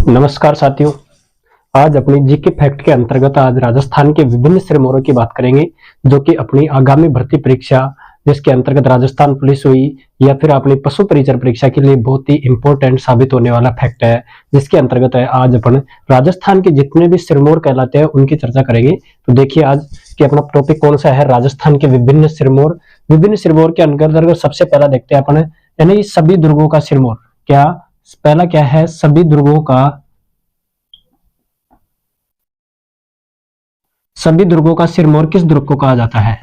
नमस्कार साथियों। आज अपनी जीके फैक्ट के अंतर्गत आज राजस्थान के विभिन्न सिरमौरों की बात करेंगे जो कि अपनी आगामी भर्ती परीक्षा जिसके अंतर्गत राजस्थान पुलिस हुई या फिर अपनी पशु परिचर परीक्षा के लिए बहुत ही इंपॉर्टेंट साबित होने वाला फैक्ट है। जिसके अंतर्गत है आज अपन राजस्थान के जितने भी सिरमौर कहलाते हैं उनकी चर्चा करेंगे। तो देखिए आज कि अपना टॉपिक कौन सा है, राजस्थान के विभिन्न सिरमौर। विभिन्न सिरमौर के अंतर्गत सबसे पहला देखते हैं अपन यानी सभी दुर्गों का सिरमौर। क्या पहला क्या है? सभी दुर्गों का सिरमौर किस दुर्ग को कहा जाता है?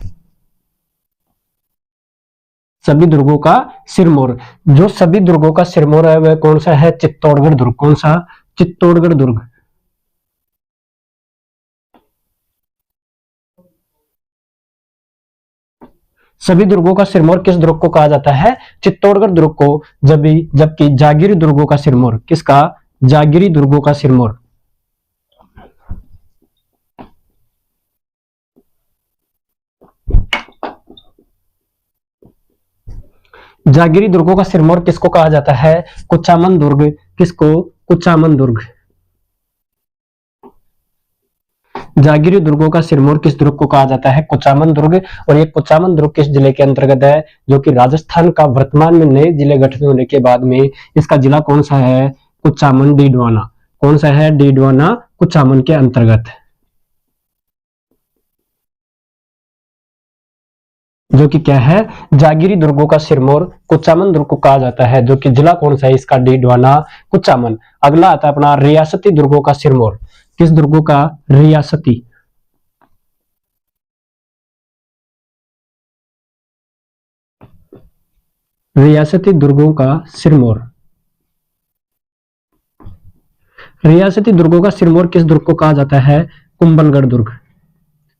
सभी दुर्गों का सिरमौर। जो सभी दुर्गों का सिरमौर है वह कौन सा है? चित्तौड़गढ़ दुर्ग। कौन सा? चित्तौड़गढ़ दुर्ग। सभी दुर्गों का सिरमौर किस दुर्ग को कहा जाता है? चित्तौड़गढ़ दुर्ग को। जबकि जागीरी दुर्गों का सिरमौर किसका? जागीरी दुर्गों का सिरमौर। जागीरी दुर्गों का सिरमौर किसको कहा जाता है? कुचामन दुर्ग। किसको? कुचामन दुर्ग। जागीरी दुर्गों का सिरमौर किस दुर्ग को कहा जाता है? कुचामन दुर्ग। और ये कुचामन दुर्ग किस जिले के अंतर्गत है? जो कि राजस्थान का वर्तमान में नए जिले गठित होने के बाद में इसका जिला कौन सा है? कुचामन डीडवाना। कौन सा है? डीडवाना कुचामन के अंतर्गत। जो कि क्या है? जागीरी दुर्गों का सिरमौर कुचामन दुर्ग को कहा जाता है। जो कि जिला कौन सा है इसका? डीडवाना कुचामन। अगला आता है अपना रियासती दुर्गों का सिरमौर। किस दुर्गों का? रियासती। रियासती दुर्गों का सिरमौर। रियासती दुर्गों का सिरमौर किस दुर्ग को कहा जाता है? कुंभलगढ़ दुर्ग।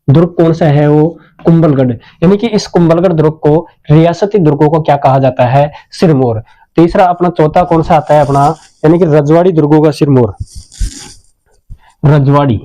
दुर्ग कौन सा है वो? कुंभलगढ़। यानी कि इस कुंभलगढ़ दुर्ग को रियासती दुर्गों को क्या कहा जाता है? सिरमौर। तीसरा अपना चौथा कौन सा आता है अपना? यानी कि रजवाड़ी दुर्गों का सिरमौर। रजवाड़ी।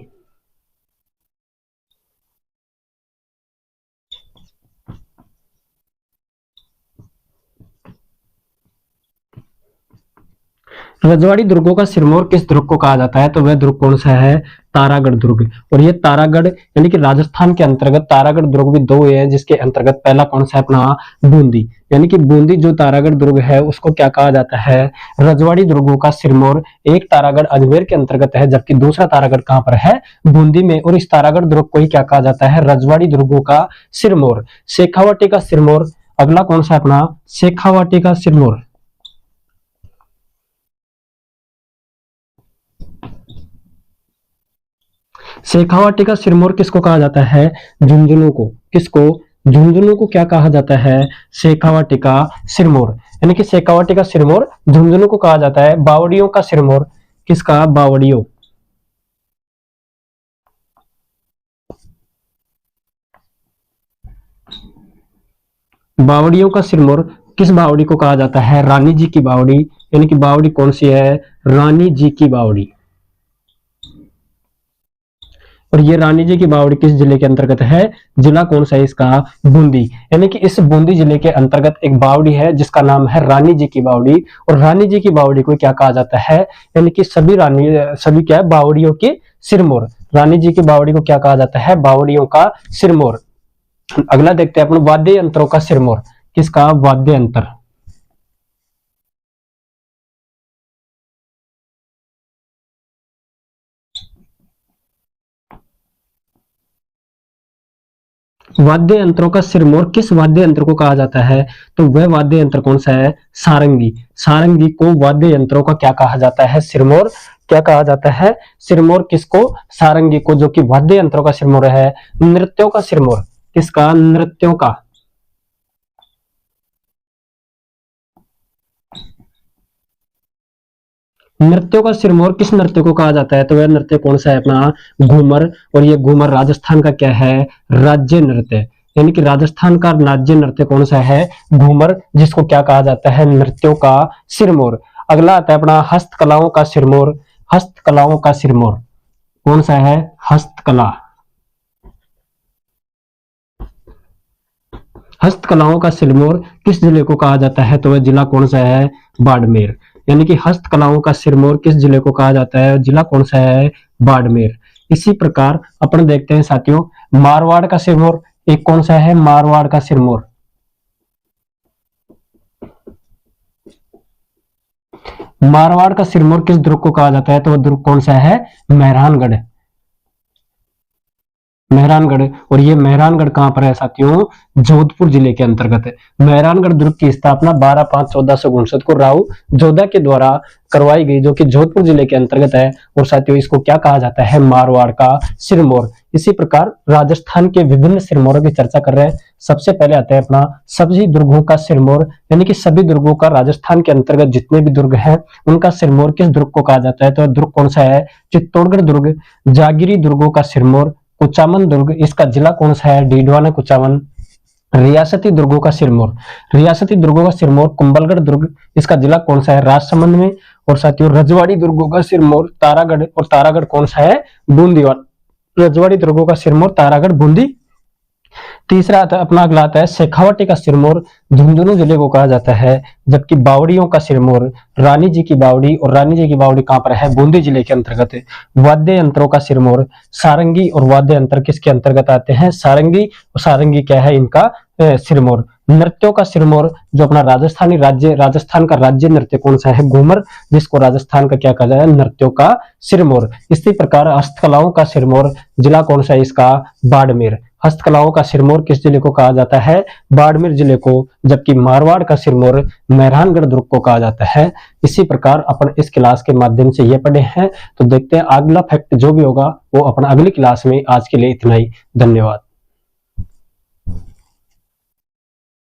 रजवाड़ी दुर्गों का सिरमौर किस दुर्ग को कहा जाता है? तो वह दुर्ग कौन सा है? तारागढ़ दुर्ग। और ये तारागढ़ यानी कि राजस्थान के अंतर्गत तारागढ़ दुर्ग भी दो है जिसके अंतर्गत पहला कौन सा है अपना? बूंदी। यानी कि बूंदी जो तारागढ़ दुर्ग है उसको क्या कहा जाता है? रजवाड़ी दुर्गों का सिरमौर। एक तारागढ़ अजमेर के अंतर्गत है जबकि दूसरा तारागढ़ कहां पर है? बूंदी में। और इस तारागढ़ दुर्ग को ही क्या कहा जाता है? रजवाड़ी दुर्गों का सिरमौर। शेखावाटी का सिरमौर अगला कौन सा है अपना? शेखावाटी का सिरमौर। शेखावाटी का सिरमौर किसको कहा जाता है? झुंझुनू को। किसको? झुंझुनू को क्या कहा जाता है? शेखावाटी का सिरमौर। यानी कि शेखावाटी का सिरमौर झुंझुनू को कहा जाता है। बावड़ियों का सिरमौर किसका? बावड़ियों। बावड़ियों का सिरमौर किस बावड़ी को कहा जाता है? रानी जी की बावड़ी। यानी कि बावड़ी कौन सी है? रानी जी की बावड़ी। और ये रानी जी की बावड़ी किस जिले के अंतर्गत है? जिला कौन सा है इसका? बूंदी। यानी कि इस बूंदी जिले के अंतर्गत एक बावड़ी है जिसका नाम है रानी जी की बावड़ी। और रानी जी की बावड़ी को क्या कहा जाता है? यानी कि सभी क्या है? बावड़ियों की सिरमौर। रानी जी की बावड़ी को क्या कहा जाता है? बावड़ियों का सिरमौर। अगला देखते हैं अपन वाद्य यंत्रों का सिरमौर। किसका? वाद्य यंत्र। वाद्य यंत्रों का सिरमौर किस वाद्य यंत्र को कहा जाता है? तो वह वाद्य यंत्र कौन सा है? सारंगी। सारंगी को वाद्य यंत्रों का क्या कहा जाता है? सिरमौर। क्या कहा जाता है? सिरमौर किसको? सारंगी को। जो कि वाद्य यंत्रों का सिरमौर है। नृत्यों का सिरमौर किसका? नृत्यों का। नृत्यों का सिरमौर किस नृत्य को कहा जाता है? तो वह नृत्य कौन सा है अपना? घूमर। और ये घूमर राजस्थान का क्या है? राज्य नृत्य। यानी कि राजस्थान का राज्य नृत्य कौन सा है? घूमर, जिसको क्या कहा जाता है? नृत्यों का सिरमौर। अगला आता है अपना हस्तकलाओं का सिरमौर। हस्तकलाओं का सिरमौर कौन सा है? हस्तकला। हस्तकलाओं का सिरमौर किस जिले को कहा जाता है? तो वह जिला कौन सा है? बाड़मेर। यानी कि हस्तकलाओं का सिरमौर किस जिले को कहा जाता है? जिला कौन सा है? बाड़मेर। इसी प्रकार अपन देखते हैं साथियों मारवाड़ का सिरमौर, एक कौन सा है? मारवाड़ का सिरमौर। मारवाड़ का सिरमौर किस दुर्ग को कहा जाता है? तो वह दुर्ग कौन सा है? मेहरानगढ़। मेहरानगढ़। और ये मेहरानगढ़ कहां पर है साथियों? जोधपुर जिले के अंतर्गत है। मेहरानगढ़ दुर्ग की स्थापना 12/5/1459 को राव जोधा के द्वारा करवाई गई, जो कि जोधपुर जिले के अंतर्गत है। और साथियों इसको क्या कहा जाता है? मारवाड़ का सिरमौर। इसी प्रकार राजस्थान के विभिन्न सिरमौरों की चर्चा कर रहे हैं। सबसे पहले आता है अपना सभी दुर्गों का सिरमौर, यानी कि सभी दुर्गों का, राजस्थान के अंतर्गत जितने भी दुर्ग हैं उनका सिरमौर किस दुर्ग को कहा जाता है? तो दुर्ग कौन सा है? चित्तौड़गढ़ दुर्ग। जागिरी दुर्गों का सिरमौर कुचामन दुर्ग, इसका जिला कौन सा है? डीडवाना कुचामन। रियासती दुर्गों का सिरमौर, रियासती दुर्गों का सिरमौर कुंभलगढ़ दुर्ग, इसका जिला कौन सा है? राजसमंद में। और साथियों रजवाड़ी दुर्गों का सिरमौर तारागढ़, और तारागढ़ कौन सा है? बूंदी। रजवाड़ी दुर्गों का सिरमौर तारागढ़ बूंदी। तीसरा अपना अगला आता है शेखावाटी का सिरमौर, झुंझुनू जिले को कहा जाता है। जबकि बावड़ियों का सिरमौर रानी जी की बावड़ी, और रानी जी की बावड़ी कहां पर है? बूंदी जिले के अंतर्गत है। वाद्य यंत्रों का सिरमौर सारंगी, और वाद्य यंत्र किसके अंतर्गत आते हैं? सारंगी। और सारंगी क्या है इनका सिरमौर। नृत्यों का सिरमौर, जो अपना राजस्थानी राज्य, राजस्थान का राज्य नृत्य कौन सा है? घूमर, जिसको राजस्थान का क्या कहा जाए? नृत्यों का सिरमौर। इसी प्रकार हस्तकलाओं का सिरमौर, जिला कौन सा है इसका? बाड़मेर। हस्तकलाओं का सिरमौर किस जिले को कहा जाता है? बाड़मेर जिले को। जबकि मारवाड़ का सिरमौर मेहरानगढ़ दुर्ग को कहा जाता है। इसी प्रकार अपन इस क्लास के माध्यम से ये पढ़े हैं। तो देखते हैं अगला फैक्ट जो भी होगा वो अपन अगली क्लास में। आज के लिए इतना ही, धन्यवाद।